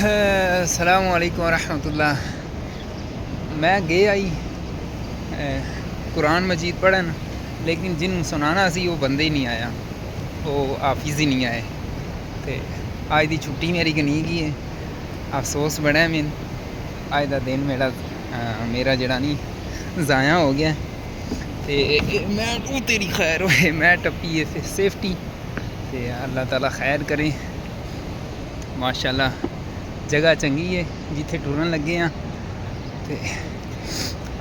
अस्सलामु अलैकुम रहमतुल्लाह। मैं गए आई कुरान मजीद पढ़न, लेकिन जिन सुनाना सी वो बंदे ही नहीं आया, वो हाफिज़ ही नहीं आए। तो अज की छुट्टी मेरी गनी गई है, अफसोस बड़ा है मैन। अज का दिन मेरा जड़ा नहीं ज़ाया हो गया। तो मैं तू तेरी खैर होए, मैं टप्पी है फिर सेफ्टी। तो अल्लाह ताला खैर करे। माशाल्लाह जगह चंगी है जिथे टुरन लगे हाँ। तो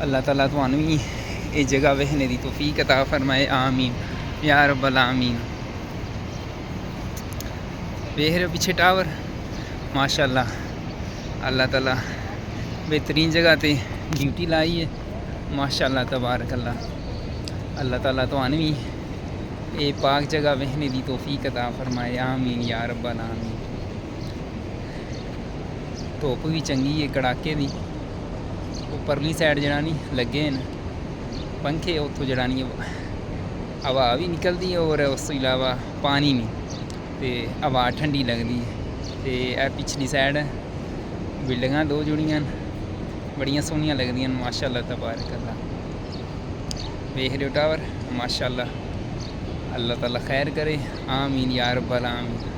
अल्लाह ताला तुहानू भी ये जगह वेखने की तौफीक अता फरमाए, आमीन या रब्बल आमीन। वेख रहे हो पीछे टावर, माशाल्लाह अल्लाह ताला बेहतरीन जगह पे ड्यूटी लाई है। माशाल्लाह तबारक अल्लाह ताला तुहानू भी ये पाक जगह वेखने की तौफीक अता फरमाए, आमीन या रब्बल आमीन। धुप भी चंगी है कड़ाके की। उपरली साइड जरा नहीं लगे न पंखे, उतों जरा नहीं हवा भी निकलती है और उस तो इलावा पानी नहीं, तो हवा ठंडी लगती है। तो पिछली साइड बिल्डिंगां दो जुड़ियां बड़ियां सोहनियां लगदियां माशाल्लाह तबारक अल्लाह। वेख रहे हो टावर, माशाल्लाह अल्लाह ताला खैर करे, आमीन या रब्बल आमीन।